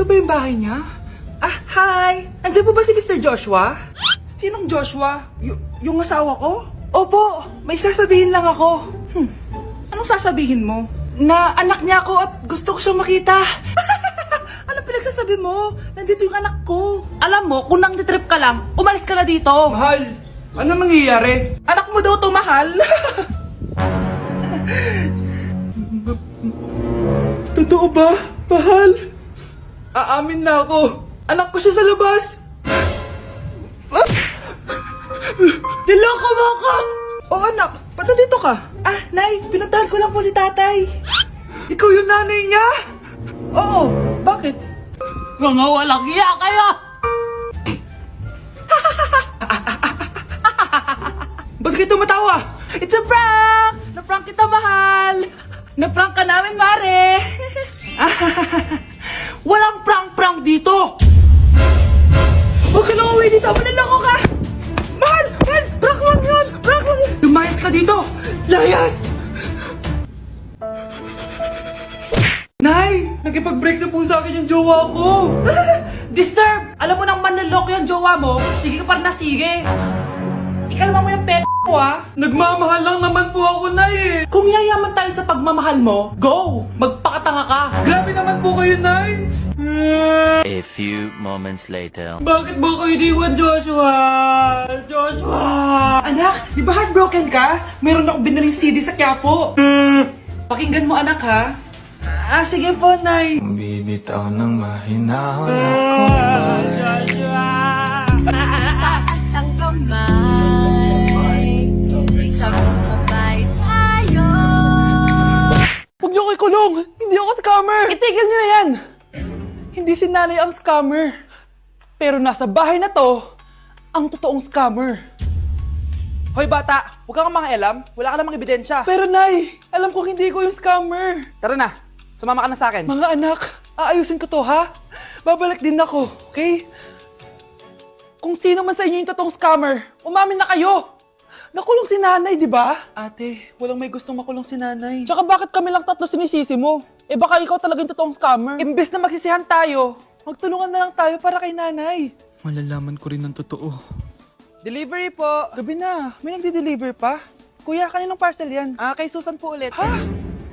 Ito ba yung bahay niya? Ah, hi! Andiyan po ba si Mr. Joshua? Sinong Joshua? Yung asawa ko? Opo, may sasabihin lang ako. Anong sasabihin mo? Na anak niya ako at gusto ko siyang makita. Anong pinagsasabi mo? Nandito yung anak ko. Alam mo, kung nang trip ka lang, umalis ka na dito. Mahal, ano mangyayari? Anak mo daw to, mahal. Totoo ba, mahal? Aamin na ako. Anak ko siya sa labas. Niloko mo ako! Oh anak, ba't nandito ka? Ah, Nay, pinuntahan ko lang po si tatay. Ikaw yung nanay niya? Oo, bakit? Mga walang iya kayo! Ba't kayo tumatawa? It's a prank! Na-prank kita, mahal! Na-prank ka namin, mare! Walang prank-prank dito! Huwag ka lang uwi dito! Manaloko ka! Mahal! Mahal! Prank lang yun! Prank lang yun! Lumayas ka dito! Layas! Nay! Nakipag-break na po sa akin yung jowa ko! Disturb! Alam mo nang manloloko yung jowa mo, sige ka para na sige! Ikalma mo yung ko ah! Nagmamahal lang naman po ako, Nay eh! Kung yayaman tayo sa pagmamahal mo, go! Magpakatanga ka! Grabe naman po kayo, Nay! A few moments later. Bakit mo ko iniwan, Joshua? Joshua! Anak, di ba heartbroken ka? Meron ako binaling CD sa Quiapo. Pakinggan mo, anak, ha? Ah, sige po, Nay. Bibitaw ng mahinahon ako ba? Joshua! Taas ang kamay, sabay tayo. Huwag niyo ko ikulong! Hindi ako scammer! Itigil niyo na yan! Hindi si nanay ang scammer. Pero nasa bahay na to, ang totoong scammer. Hoy bata, huwag kang mangialam. Wala ka namang ebidensya. Pero nay, alam ko hindi ko yung scammer. Tara na, sumama ka na sa akin. Mga anak, aayusin ko to ha? Babalik din ako, okay? Kung sino man sa inyo yung totoong scammer, umamin na kayo! Nakulong si nanay, di ba? Ate, walang may gustong makulong si nanay. Tsaka bakit kami lang tatlo sinisisi mo? Eh baka ikaw talaga yung totoong scammer. Imbes na magsisihan tayo, magtulungan na lang tayo para kay nanay. Malalaman ko rin ang totoo. Delivery po. Gabi na, may nagde-deliver pa. Kuya, kaninong parcel yan? Ah, kay Susan po ulit. Ha?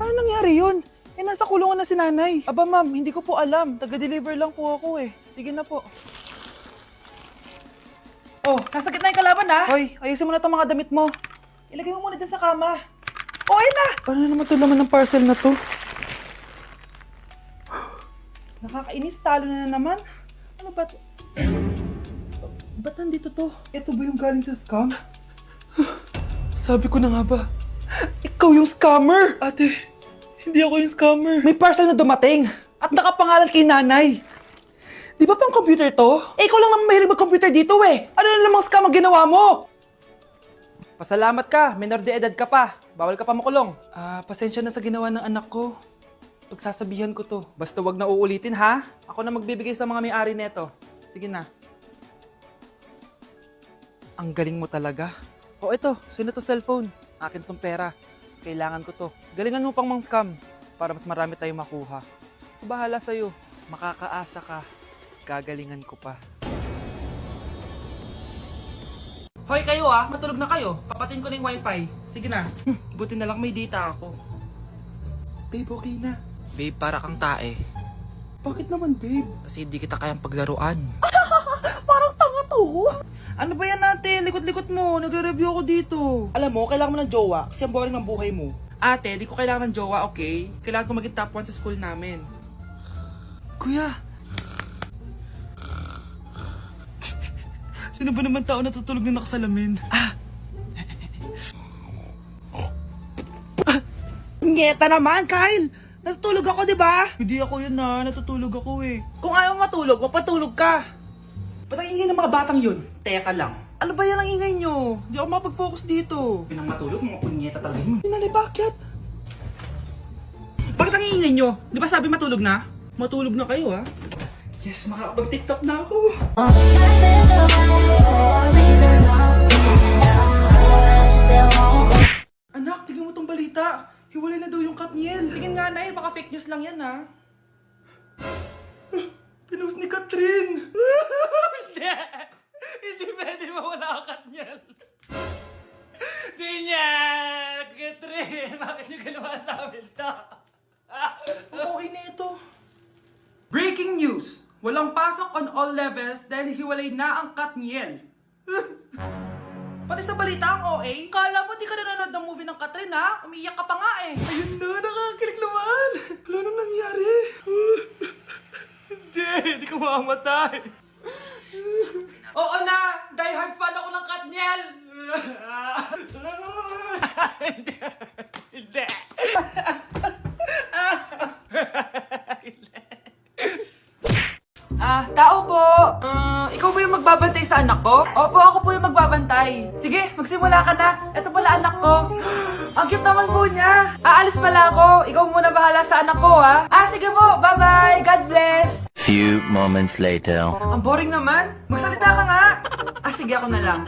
Paano nangyari yun? Eh, nasa kulungan na si nanay. Aba ma'am, hindi ko po alam. Taga-deliver lang po ako eh. Sige na po. Oh, nasa gitna yung kalaban ha? Hoy, ayusin mo na itong mga damit mo. Ilagay mo muna dyan sa kama. Oh, ayun na! Paano naman ito laman ng parcel na to? Nakakainis, talo na naman. Ano ba ito? Ba't nandito to? Ito ba yung galing sa scam? Sabi ko na nga ba, ikaw yung scammer! Ate, hindi ako yung scammer. May parcel na dumating at nakapangalan kay nanay. Di ba pang computer to? Eh, ikaw lang naman mahilig mag-computer dito eh. Ano na namang scam ang ginawa mo? Pasalamat ka, minor de edad ka pa. Bawal ka pa makulong. Ah, pasensya na sa ginawa ng anak ko. Pagsasabihan ko to. Basta wag na uulitin ha. Ako na magbibigay sa mga may-ari neto. Sige na. Ang galing mo talaga. O eto, sino to cellphone? Akin tong pera. Mas kailangan ko to. Galingan mo pang mang-scam para mas marami tayong makuha. So, bahala sa'yo. Makakaasa ka. Gagalingan ko pa. Hoy kayo ah, matulog na kayo. Papatin ko na yung wifi. Sige na. Buti na lang may data ako. Babe, okay na. Babe, para kang tae. Bakit naman, babe? Kasi hindi kita kayang paglaruan. Parang tanga to. Ano ba yan natin? Likot-likot mo. Nagre-review ako dito. Alam mo, kailangan mo ng jowa kasi ang boring ng buhay mo. Ate, di ko kailangan ng jowa, okay? Kailangan ko maging top 1 sa school namin. Kuya! Sino ba naman tao natutulog na nakasalamin? Ngeta naman, Kyle! Natutulog ako, di ba? Hindi ako yun na, natutulog ako eh. Kung ayaw matulog, magpatulog ka. Ba't ang ingay ng mga batang yun? Teka lang. Ano ba yan ang ingay nyo? Hindi ako mapag-focus dito. Pinang matulog, mga punyeta talaga yun. Sinali, bakit? Bakit ang ingay nyo? Di ba sabi matulog na? Matulog na kayo, ha? Yes, makakapag-tiktok na ako. Anak, tignan mo tong balita. Hiwalay na daw yung Katniel. Tingin nga na baka fake news lang yan ha. Walang pasok on all levels dahil hiwalay na ang Katniel. Pati sa balita ang OA, kala mo di ka nanonood ng movie ng Katrin ha? Umiiyak ka pa nga eh. Ayun na, nakakakilig naman. Wala nang nangyari. Hindi ka mamamatay. Oo na, die hard fan ako ng Katniel. Hindi. Tao po. Ikaw ba yung magbabantay sa anak ko? Opo, ako po yung magbabantay. Sige, magsimula ka na. Ito pala anak ko. Ang cute naman po niya. Aalis pala ako. Ikaw muna bahala sa anak ko, ha? Sige po. Bye-bye. God bless. Few moments later. Ang boring naman. Magsalita ka nga. Sige, ako na lang.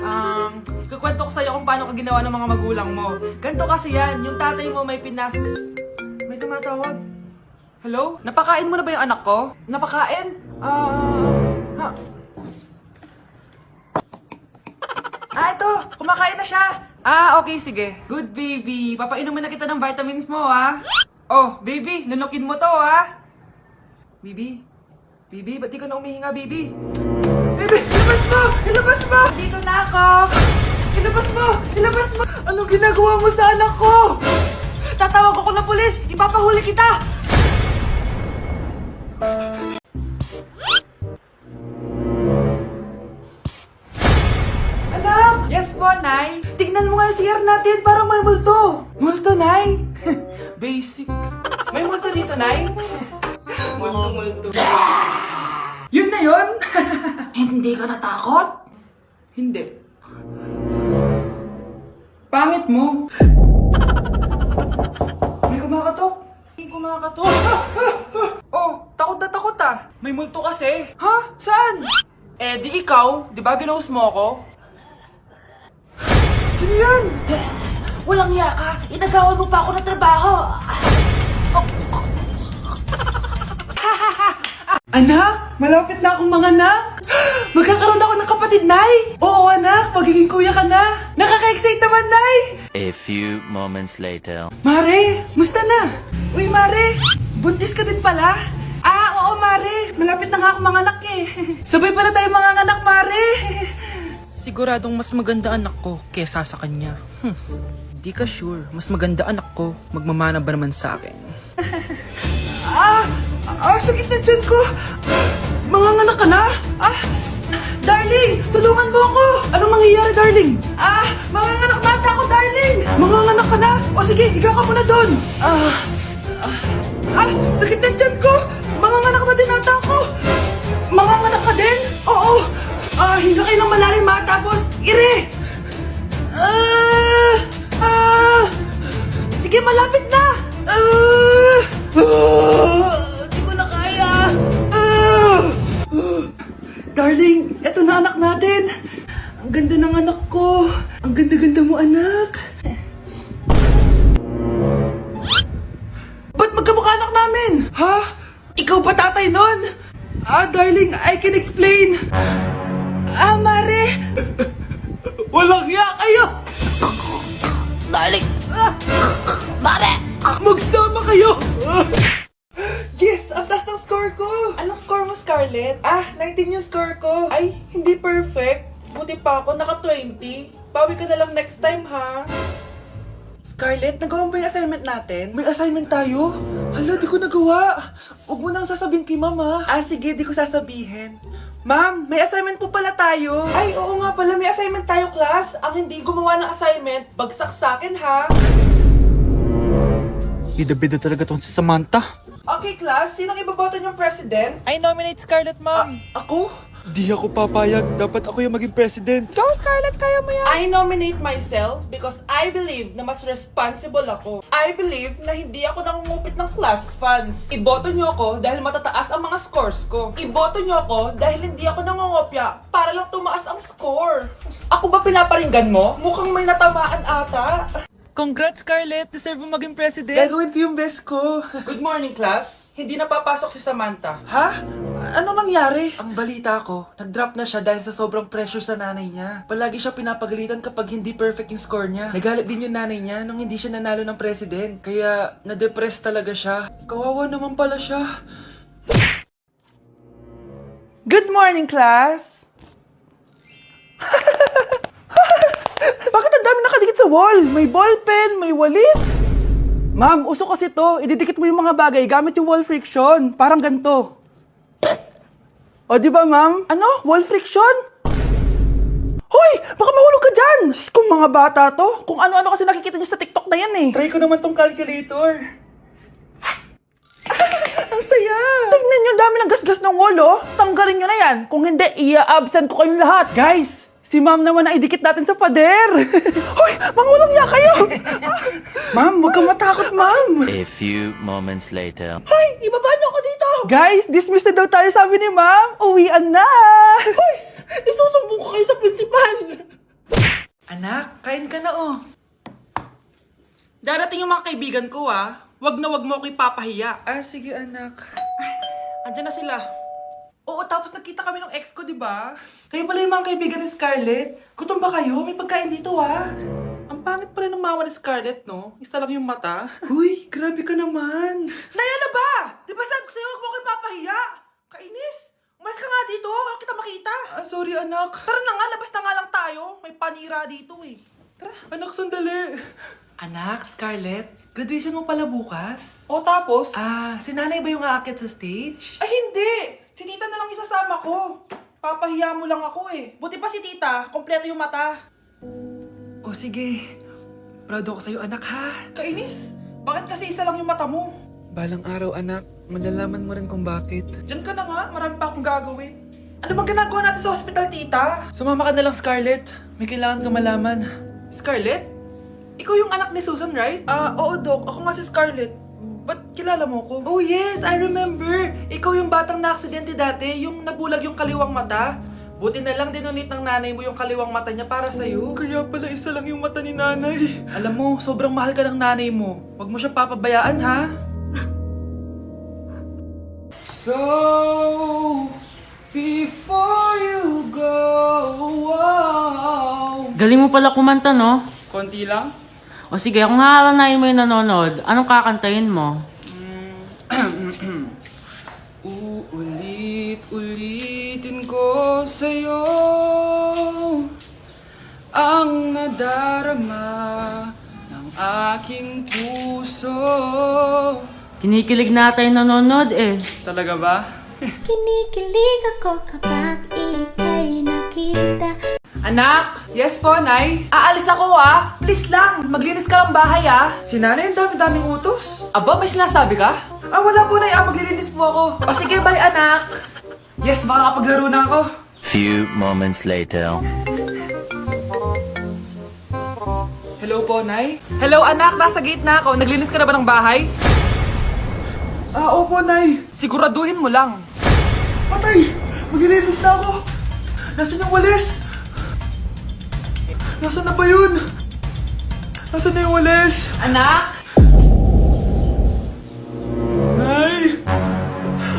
Kukwento ko sa'yo kung paano ka ginawa ng mga magulang mo. Ganto kasi yan. Yung tatay mo may pinas... May tumatawag. Hello? Napakain mo na ba yung anak ko? Napakain? Ito! Kumakain na siya! Okay, sige. Good baby. Papainumin na kita ng vitamins mo, ha? Oh, baby, lunukin mo to, ha? Baby? Baby, ba't di ka na umihinga, baby? Baby, ilabas mo! Ilabas mo! Dito na ako! Ilabas mo! Ilabas mo! Anong ginagawa mo sa anak ko? Tatawag ako ng pulis! Ipapahuli kita! Anak! Yes po, Nay. Tignan mo nga yung CR natin, parang may multo. Multo, Nay? Basic. May multo dito, Nay? Multo. Yun na yun? Hindi ka natakot? Hindi. Pangit mo. May kumakatok. May kumakatok. Oh, takot na takot ah. May multo kasi. Ha? Saan? Di ikaw. Di ba ginost mo ako? Sino yan? Walang iya ka. Inagawan mo pa ako ng trabaho. Anak, malapit na akong manganak. Magkakaroon ako ng kapatid, Nay. Oo, anak. Magiging kuya ka na. Nakaka-excite naman, Nay. A few moments later. Mare, musta na? Uy, Mare, buntis ka din pala? Oo, Mare. Malapit na nga akong manganak eh. Sabay pala tayo manganganak, Mare. Siguradong mas maganda anak ko kesa sa kanya. Di ka sure. Mas maganda anak ko. Magmamana ba naman sa akin? Sakit na dyan ko. Manganganak ka na? Darling, tulungan mo ako. Anong mangyayari, darling? Manganganak bata ako, darling. Manganganak ka na? O sige, ikaw ka muna doon. Sakit na dyan ko. Manganganak na din ata ako. Manganganak ka din? Oo. Hinga kayo ng malalim ha, tapos ire. Sige, malapit na. Di ko na kaya. Darling, eto na anak natin. Ang ganda ng anak ko. Ang ganda-ganda mo, anak. Ba't magkamukha anak namin? Ha? Ikaw ba tatay nun? Darling, I can explain. Mare. Walang iya kayo. Darling! Mare! Magsama kayo. Yes! Ang taas ng score ko! Anong score mo, Scarlett? 19 yung score ko. Ay, hindi perfect. Buti pa ako, naka 20. Bawi ka na lang next time, ha? Scarlett, nagawa mo ba yung assignment natin? May assignment tayo? Hala, di ko nagawa. Huwag mo nang sasabihin kay mama. Sige, di ko sasabihin. Ma'am, may assignment po pala tayo. Ay, oo nga pala, may assignment tayo, class. Ang hindi gumawa ng assignment, bagsak sa akin, ha? Bida-bida talaga tong si Samantha. Okay, class. Sinong iboboto niyong president? I nominate Scarlett, ma'am. Ako? Di ako papayag. Dapat ako yung maging president. Go, Scarlett! Kaya mo yan! I nominate myself because I believe na mas responsible ako. I believe na hindi ako nangungupit ng class funds. Iboto niyo ako dahil matataas ang mga scores ko. Iboto niyo ako dahil hindi ako nangungopya para lang tumaas ang score. Ako ba pinaparinggan mo? Mukhang may natamaan ata. Congrats, Scarlett. Deserve mo maging president. Gagawin ko yung best ko. Good morning, class. Hindi na papasok si Samantha. Ha? Ano nangyari? Ang balita ko, nag-drop na siya dahil sa sobrang pressure sa nanay niya. Palagi siya pinapagalitan kapag hindi perfect yung score niya. Nagalit din yung nanay niya nung hindi siya nanalo ng president. Kaya, na-depress talaga siya. Kawawa naman pala siya. Good morning, class! Bakit ang dami nakadikit sa wall? May ballpen, may walis. Ma'am, uso kasi to. Ididikit mo yung mga bagay gamit yung wall friction. Parang ganito. O, di ba, ma'am? Ano? Wall friction? Hoy! Baka mahulog ka dyan! Sus, kung mga bata to. Kung ano-ano kasi nakikita niyo sa TikTok na yan eh. Try ko naman tong calculator. Ang saya! Tingnan nyo, dami ng gasgas ng wall, oh. Tanggalin nyo na yan. Kung hindi, i-absent ko kayong lahat. Guys, si ma'am naman ang idikit natin sa pader. Hoy! Mangulong niya kayo! Ma'am, huwag kang matakot, ma'am. A few moments later. Hoy! Ibaba niyo ako dito! Guys, dismissed na daw tayo, sabi ni ma'am. Uwian na! Hoy! Isusumbong ko kayo sa principal! Anak, kain ka na, oh. Darating yung mga kaibigan ko, ah. Wag na wag mo ako ipapahiya. Ah, sige, anak. Ay, andyan na sila. Oo, tapos nagkita kami ng ex ko, di ba? Kayo pala yung mga kaibigan ni Scarlett. Gutom ba kayo? May pagkain dito, ah. Ang pangit pa rin ng mama ni Scarlett, no? Isa lang yung mata. Uy, grabe ka naman. Naya na ba? Di ba sabi ko sa'yo, wag mo ako ipapahiya? Kainis. Umalis ka nga dito. Huwag kita makita. Ah, sorry, anak. Tara na nga, labas na nga lang tayo. May panira dito, eh. Tara. Anak, sandali. Anak, Scarlett, graduation mo pala bukas? O tapos? Ah, si nanay ba yung aakyat sa stage? Ay, hindi! Si tita na lang isasama ko. Papahiya mo lang ako eh. Buti pa si tita, kompleto yung mata. O sige, proud ako sa'yo anak ha. Kainis, bakit kasi isa lang yung mata mo? Balang araw, anak. Malalaman mo rin kung bakit. Diyan ka na nga, marami pa akong gagawin. Ano bang ginagawa natin sa hospital, tita? Sumama ka na lang, Scarlett. May kailangan ka malaman. Scarlett? Ikaw yung anak ni Susan, right? Oo, Doc. Ako nga si Scarlett. Ba't kilala mo ko? Oh, yes! I remember! Ikaw yung batang na-aksidente dati, yung nabulag yung kaliwang mata. Buti na lang dinonate ng nanay mo yung kaliwang mata niya para sa'yo. Kaya pala isa lang yung mata ni nanay. Alam mo, sobrang mahal ka ng nanay mo. Huwag mo siyang papabayaan, ha? So, before you go, Galing mo pala kumanta, no? konti lang? O sige, kung haalanayin mo yung nanonood, anong kakantahin mo? Uulit-ulitin ko sa'yo ang nadarama ng aking puso. Kinikilig na tayo nanonood eh. Talaga ba? Kinikilig ako kapag ika'y nakita. Anak! Yes po, Nay? Aalis ako, ah! Please lang! Maglinis ka ng bahay, ah! Si Nanay, ang dami-daming utos. Aba, may sinasabi ka? Ah, wala po, Nay. Maglilinis po ako. O sige, bye, anak! Yes, makakapaglaro na ako. Few moments later. Hello po, Nay? Hello, anak! Nasa gate na ako. Naglinis ka na ba ng bahay? Ah, opo, Nay. Siguraduhin mo lang. Patay! Maglilinis na ako. Nasaan yung walis? Nasaan na ba yun? Nasaan na yung walis? Anak! Nay!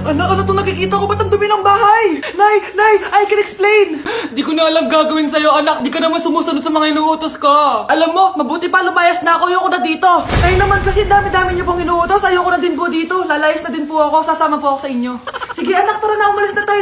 Anak, ano itong nakikita ko? Ba't ang dumi ng bahay? Nay! Nay! I can explain! Di ko na alam gagawin sa'yo, anak. Di ka naman sumusunod sa mga inuutos ko. Alam mo, mabuti pa lumayas na ako. Ayoko na dito. Ay naman kasi dami-dami niyo pong inuutos. Ayoko na din po dito. Lalayas na din po ako. Sasama po ako sa inyo. Sige anak, tara na. Umalis na tayo